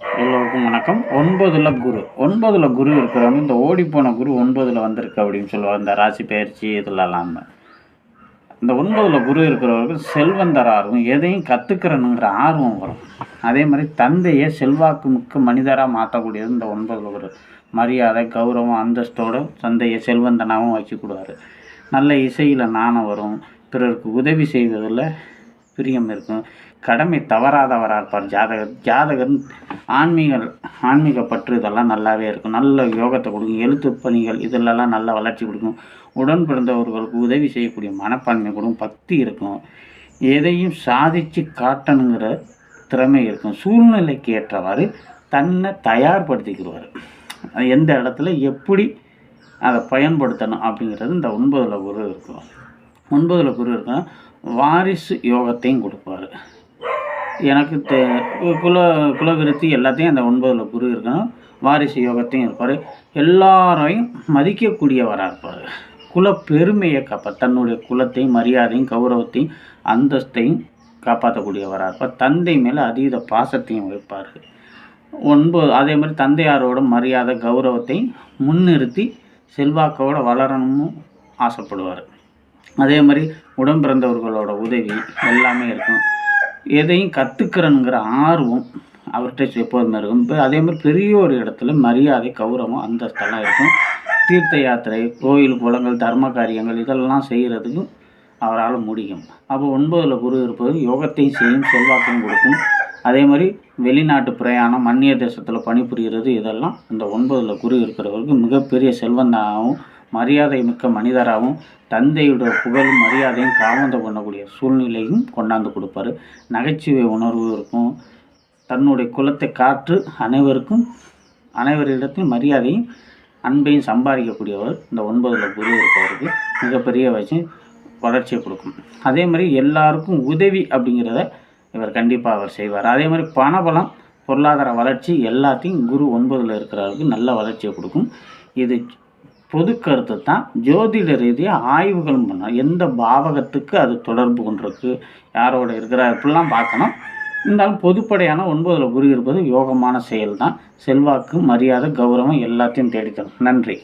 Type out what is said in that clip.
எல்லோருக்கும் வணக்கம். 9ல் குரு 9ல் குரு இருக்கிறவங்க இந்த ஓடிப்போன குரு 9ல் வந்திருக்கு அப்படின்னு சொல்லுவாங்க. இந்த ராசி பயிற்சி இதிலலாம் இந்த 9ல் குரு இருக்கிறவருக்கு செல்வந்தராகவும் எதையும் கற்றுக்கிறனுங்கிற ஆர்வம் வரும். அதே மாதிரி தந்தையை செல்வாக்கு மிக்க மனிதராக மாற்றக்கூடியது இந்த 9ல் குரு. மரியாதை, கௌரவம், அந்தஸ்தோடு தந்தையை செல்வந்தனாகவும் வச்சுக்கிடுவார். நல்ல இசையில் நாணம் வரும். பிறருக்கு உதவி செய்வதில் பிரியம் இருக்கும். கடமை தவறாதவராக இருப்பார் ஜாதகர். ஆன்மீக பற்று இதெல்லாம் நல்லாவே இருக்கும். நல்ல யோகத்தை கொடுக்கும். எழுத்து பணிகள் இதிலெல்லாம் நல்ல வளர்ச்சி கொடுக்கும். உடன் பிறந்தவர்களுக்கு உதவி செய்யக்கூடிய மனப்பான்மை கொடுக்கும். பக்தி இருக்கும். எதையும் சாதித்து காட்டணுங்கிற திறமை இருக்கும். சூழ்நிலைக்கு ஏற்றவாறு தன்னை தயார்படுத்திக்கிடுவார். எந்த இடத்துல எப்படி அதை பயன்படுத்தணும் அப்படிங்கிறது இந்த 9ல் குரு இருக்கும். 9ல் குரு இருக்கும். வாரிசு யோகத்தையும் கொடுப்பார். எனக்கு குலவிருத்தி எல்லாத்தையும் அந்த 9ல் குரு இருக்கணும். வாரிசு யோகத்தையும் இருப்பார். எல்லாரையும் மதிக்கக்கூடியவராக இருப்பார். குல பெருமையை தன்னுடைய குலத்தையும் மரியாதையும் கௌரவத்தையும் அந்தஸ்தையும் காப்பாற்றக்கூடியவராக இருப்பார். தந்தை மேலே அதீத பாசத்தையும் வைப்பார். அதே மாதிரி தந்தையாரோட மரியாதை கௌரவத்தையும் முன்னிறுத்தி செல்வாக்கோடு வளரணும்னு ஆசைப்படுவார். அதே மாதிரி உடன் பிறந்தவர்களோட உதவி எல்லாமே இருக்கும். எதையும் கற்றுக்கிறனுங்கிற ஆர்வம் அவர்கிட்ட எப்போதுமே இருக்கும். இப்போ அதே மாதிரி பெரிய ஒரு இடத்துல மரியாதை கௌரவம் அந்தஸ்தெல்லாம் இருக்கும். தீர்த்த யாத்திரை, கோயில் குளங்கள், தர்ம காரியங்கள் இதெல்லாம் செய்கிறதுக்கும் அவரால் முடியும். அப்போ 9ல் குரு இருப்பது யோகத்தையும் செய்யும், செல்வாக்கையும் கொடுக்கும். அதே மாதிரி வெளிநாட்டு பிரயாணம், அந்நிய தேசத்தில் பணிபுரிகிறது இதெல்லாம் இந்த 9ல் குரு இருக்கிறவருக்கு மிகப்பெரிய செல்வந்தாகவும் மரியாதை மிக்க மனிதராகவும் தந்தையோட புகழும் மரியாதையும் காமந்தம் பண்ணக்கூடிய சூழ்நிலையும் கொண்டாந்து கொடுப்பார். நகைச்சுவை உணர்வு இருக்கும். தன்னுடைய குலத்தை காற்று அனைவரிடத்தையும் மரியாதையும் அன்பையும் சம்பாதிக்கக்கூடியவர் இந்த 9ல் குரு இருப்பவருக்கு மிகப்பெரிய வளர்ச்சியை கொடுக்கும். அதே மாதிரி எல்லாருக்கும் உதவி அப்படிங்கிறத இவர் கண்டிப்பாக அவர் செய்வார். அதே மாதிரி பணபலம், பொருளாதார வளர்ச்சி எல்லாத்தையும் குரு 9ல் இருக்கிறவருக்கு நல்ல வளர்ச்சியை கொடுக்கும். இது பொது கருத்து தான். ஜோதிட ரீதியாக ஆய்வுகளும் பண்ணணும். எந்த பாவகத்துக்கு அது தொடர்பு கொண்டிருக்கு, யாரோட இருக்கிறார் இப்படிலாம் பார்க்கணும். இருந்தாலும் பொதுப்படையான 9ல் குரு இருப்பது யோகமான செயல் தான். செல்வாக்கு, மரியாதை, கௌரவம் எல்லாத்தையும் தேடித்தரும். நன்றி.